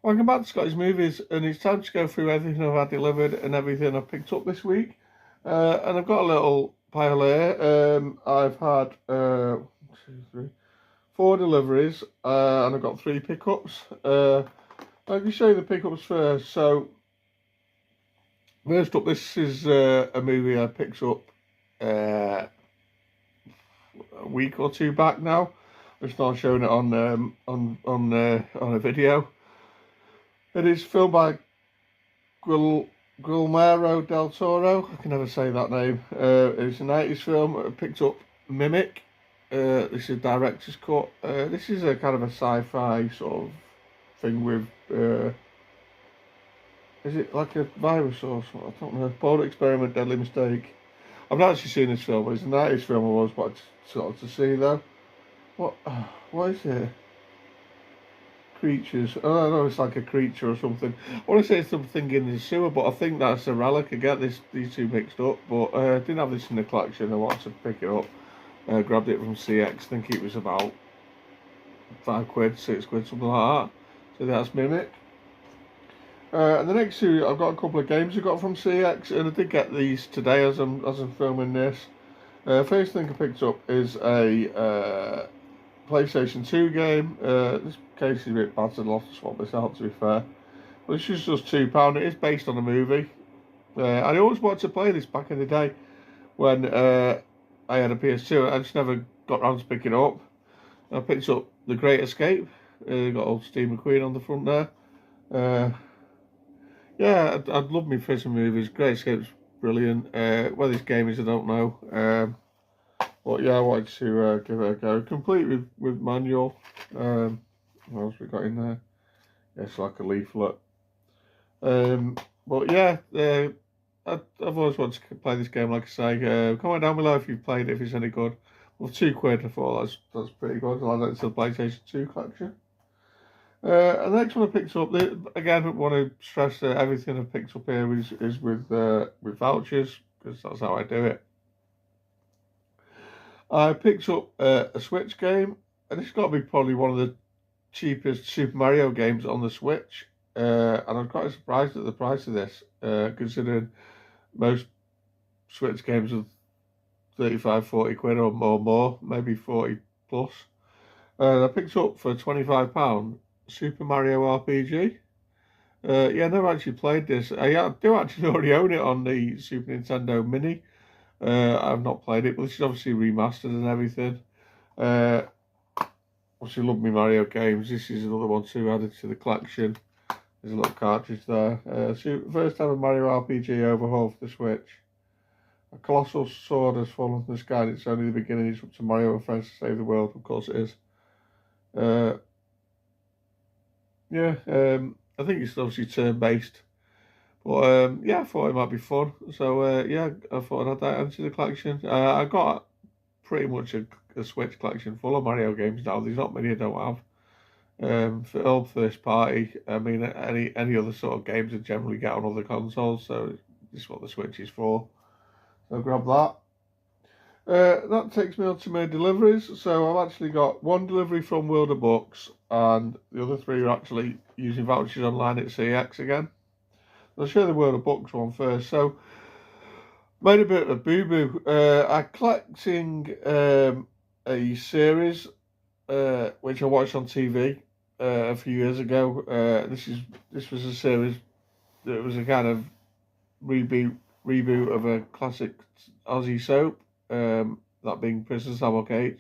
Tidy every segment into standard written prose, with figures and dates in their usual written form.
Welcome back to Scotty's Movies, and it's time to go through everything I've had delivered and everything I've picked up this week. And I've got a little pile here. I've had 1, 2, 3, 4 deliveries, and I've got 3 pickups. I can show you the pickups first. So, first up, this is a movie I picked up a week or 2 back now. I'm just not showing it on a video. It is filmed by Guillermo del Toro. I can never say that name. It's a 90s film. I picked up Mimic. This is director's cut. This is a kind of a sci-fi sort of thing with. Is it like a virus or something? I don't know. Bold experiment, deadly mistake. I've not actually seen this film, but it's a 90s film I was wanting to see though. What is it? Creatures. I don't know, it's like a creature or something. I want to say it's something in the sewer, but I think that's a relic. I get these two mixed up, but I didn't have this in the collection. I wanted to pick it up. Grabbed it from CX. I think it was about £5, £6, something like that. So that's Mimic. And the next two, I've got a couple of games I got from CX, and I did get these today as I'm filming this. First thing I picked up is a PlayStation 2 game. This case is a bit battered. I'll have to swap this out, to be fair. But it's just £2. It is based on a movie. I always wanted to play this back in the day when I had a PS2. I just never got around to picking it up. I picked up The Great Escape. Got old Steve McQueen on the front there. Yeah, I'd love me prison movies. Great Escape's brilliant. Where this game is, I don't know. But yeah, I wanted to give it a go. Complete with manual. What else we got in there? Yeah, it's like a leaflet. But yeah, I've always wanted to play this game, like I say. Comment down below if you've played it, if it's any good. Well, £2, I thought that's pretty good. I'll add it to the PlayStation 2 collection. And the next one I picked up, again, I want to stress that everything I've picked up here is with vouchers, because that's how I do it. I picked up a Switch game, and it's got to be probably one of the cheapest Super Mario games on the Switch. And I'm quite surprised at the price of this, considering most Switch games are 35, 40 quid or more, maybe 40 plus. And I picked up for £25 Super Mario RPG. Yeah, I never actually played this. I do actually already own it on the Super Nintendo Mini. I've not played it, but this is obviously remastered and everything. Obviously love me Mario games. This is another one too added to the collection. There's a little cartridge there. First ever Mario RPG overhaul for the Switch. A colossal sword has fallen from the sky, and it's only the beginning. It's up to Mario and friends to save the world. Of course it is. Yeah, I think it's obviously turn-based. But yeah, I thought it might be fun. So yeah, I thought I'd add that into the collection. I got pretty much a Switch collection full of Mario games now. There's not many I don't have. For all first party, I mean, any other sort of games I generally get on other consoles. So this is what the Switch is for. So grab that. That takes me on to my deliveries. So I've actually got 1 delivery from World of Books, and the other 3 are actually using vouchers online at CX again. I'll show the World of Books one first. So, made a bit of a boo-boo. I'm collecting a series which I watched on TV a few years ago. This was a series that was a kind of reboot of a classic Aussie soap, that being Prison Sabotage.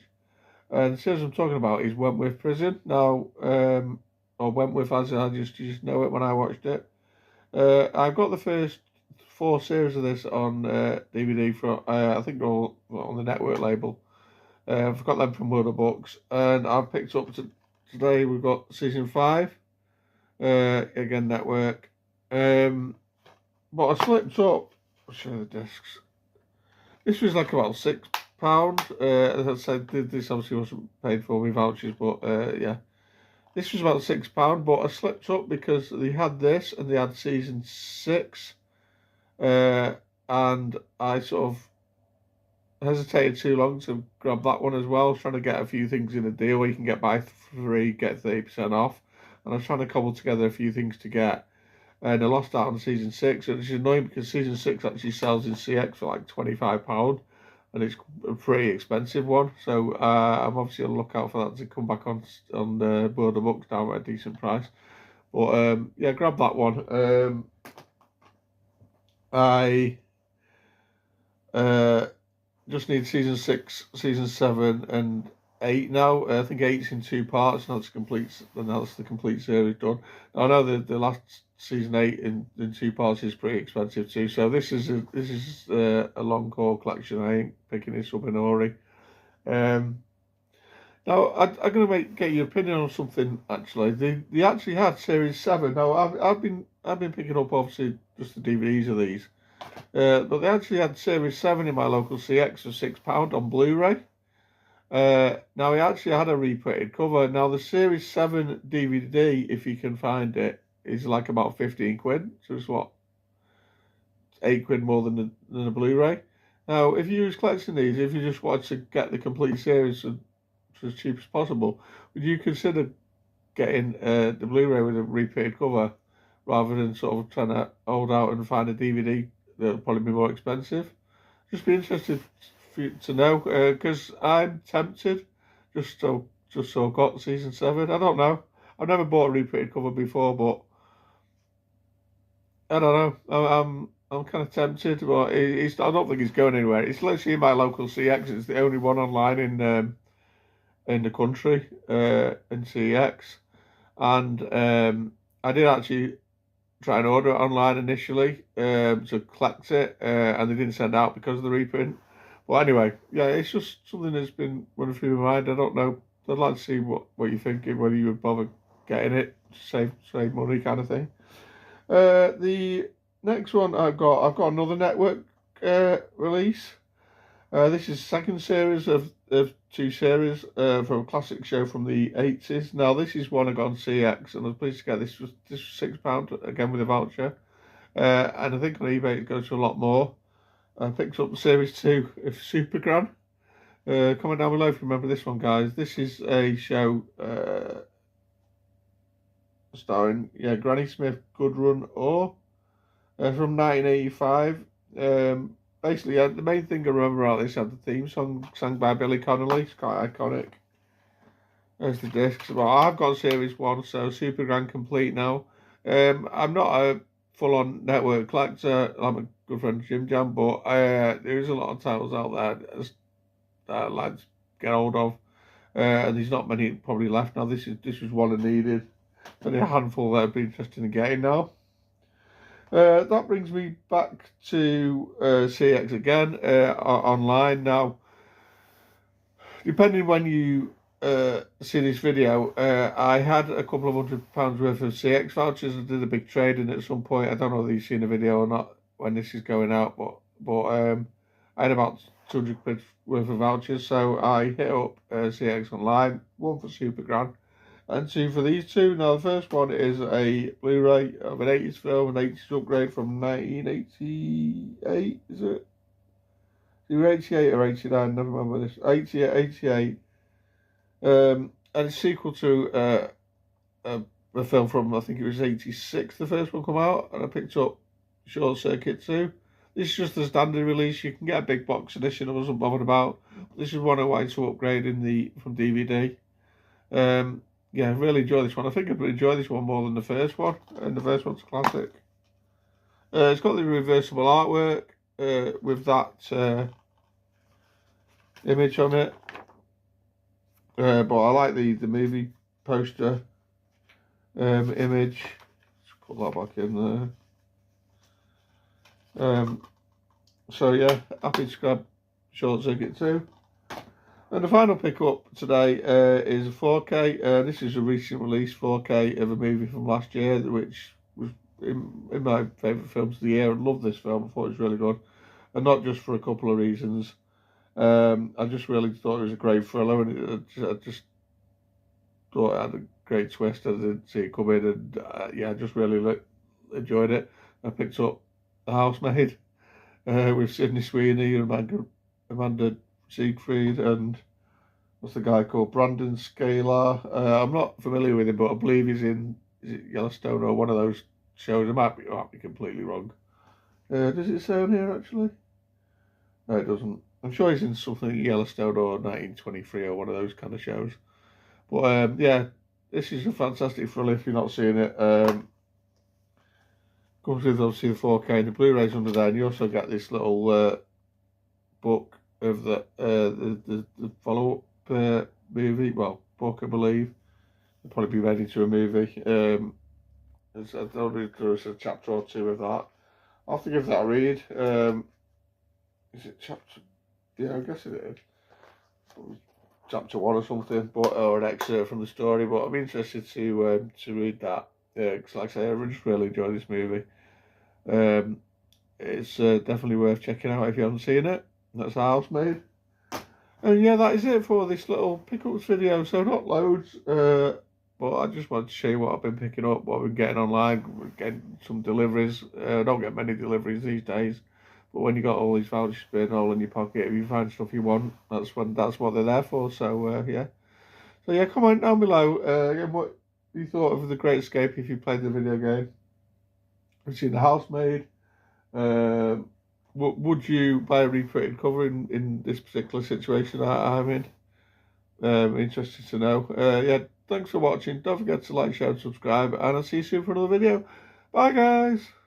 And the series I'm talking about is Wentworth Prison. Now, or Wentworth as I just know it when I watched it. I've got the first 4 series of this on DVD from, I think they're all on the network label. I've got them from World of Books, and I've picked up today. We've got season 5, again network. But I slipped up. I'll show you the discs. This was like about £6. As I said, this obviously wasn't paid for with vouchers, but yeah. This was about £6, but I slipped up because they had this and they had season 6, and I sort of hesitated too long to grab that one as well. I was trying to get a few things in a deal where you can get buy 3, get 30% off, and I was trying to cobble together a few things to get, and I lost out on season 6, and it's annoying because season 6 actually sells in CX for like £25, and it's a pretty expensive one. So I'm obviously on the lookout for that to come back on the Border Books down at a decent price. But yeah, grab that one. I just need season 6, season 7, and 8 now. I think 8's in 2 parts. Now it's complete. Now that's the complete series done. I know the last season 8 in 2 parts is pretty expensive too. So this is a long haul collection. I ain't picking this up in a hurry. Now I'm gonna get your opinion on something. Actually, they actually had series 7. Now I've been picking up obviously just the DVDs of these. But they actually had Series 7 in my local CX for £6 on Blu-ray. Now, he actually had a reprinted cover. Now, the Series 7 DVD, if you can find it, is like about 15 quid. So it's what, £8 more than a Blu-ray. Now, if you was collecting these, if you just wanted to get the complete series for as cheap as possible, would you consider getting the Blu-ray with a reprinted cover rather than sort of trying to hold out and find a DVD that'll probably be more expensive? Just be interested for you to know, because I'm tempted just so I've got season 7. I don't know. I've never bought a reprinted cover before, but I don't know. I'm kind of tempted, but I don't think it's going anywhere. It's literally in my local CX. It's the only one online in the country in CX, and I did actually try and order it online initially to collect it, and they didn't send out because of the reprint. Well, anyway, yeah, it's just something that's been running through my mind. I don't know. I'd like to see what you're thinking, whether you would bother getting it, to save money, kind of thing. The next one I've got another network release. This is second series of 2 series from a classic show from the 80s. Now, this is one I got on CX, and I was pleased to get this was £6 again with a voucher. And I think on eBay it goes for a lot more. I picked up series 2 of Supergran. Comment down below if you remember this one, guys. This is a show starring Granny Smith, Good Run Or from 1985. Basically, the main thing I remember about this had the theme song sung by Billy Connolly. It's quite iconic. There's the discs. Well, I've got series 1, so Supergran complete now. I'm not a full-on network collector. I'm a good friend of Jim Jam, but there is a lot of titles out there that I'd like to get hold of, and there's not many probably left now. This was one I needed. Only a handful that I'd be interested in getting now. That brings me back to CX again, online now. Depending when you see this video, I had a couple of £100 worth of CX vouchers. I did a big trading at some point. I don't know whether you've seen the video or not when this is going out, but I had about 200 quid worth of vouchers, so I hit up CX online, 1 for Supergran and 2 for these 2. Now, the first one is a Blu-ray of an 80s film, an 80s upgrade from 1988, is it? Either 88 or 89, never remember this. 88. And it's a sequel to a film from, I think it was 86, the first one come out, and I picked up Short Circuit 2. This is just the standard release. You can get a big box edition I wasn't bothered about. This is one I wanted to upgrade from DVD. Yeah, I really enjoy this one. I think I'd enjoy this one more than the first one, and the first one's a classic. It's got the reversible artwork with that image on it, but I like the movie poster image. Just put that back in there. So yeah, happy to grab Short Circuit 2. And the final pickup today is a 4K. This is a recent release 4K of a movie from last year, which was in my favourite films of the year. I love this film. I thought it was really good, and not just for a couple of reasons. I just really thought it was a great thriller, and I just thought it had a great twist. I didn't see it come in, and yeah, I just really enjoyed it. I picked up The Housemaid with Sydney Sweeney and Amanda Siegfried, and what's the guy called? Brandon Scalar. I'm not familiar with him, but I believe he's in, is it Yellowstone or one of those shows? I might be completely wrong. Does it say on here actually? No, it doesn't. I'm sure he's in something Yellowstone or 1923 or one of those kind of shows. But yeah, this is a fantastic thriller if you're not seeing it. Comes with obviously the 4K and the Blu-rays under there, and you also get this little book of the follow-up movie. Well, book I believe. It'll probably be made into a movie. There's a chapter or two of that. I'll have to give that a read. Is it chapter? Yeah, I guess it is. Chapter 1 or something, but or an excerpt from the story. But I'm interested to read that. Because like I say, I just really enjoyed this movie. It's definitely worth checking out if you haven't seen it. That's The Housemaid. And yeah, that is it for this little pickups video. So not loads, but I just wanted to show you what I've been picking up, what I've been getting online. We're getting some deliveries. I don't get many deliveries these days, but when you got all these vouchers spinning all in your pocket, if you find stuff you want, that's what they're there for. So yeah. So yeah, comment down below again what you thought of The Great Escape if you played the video game. Have you seen The Housemaid? Would you buy a reprinted cover in this particular situation I'm in? Interested to know. Yeah, thanks for watching. Don't forget to like, share, and subscribe, and I'll see you soon for another video. Bye, guys.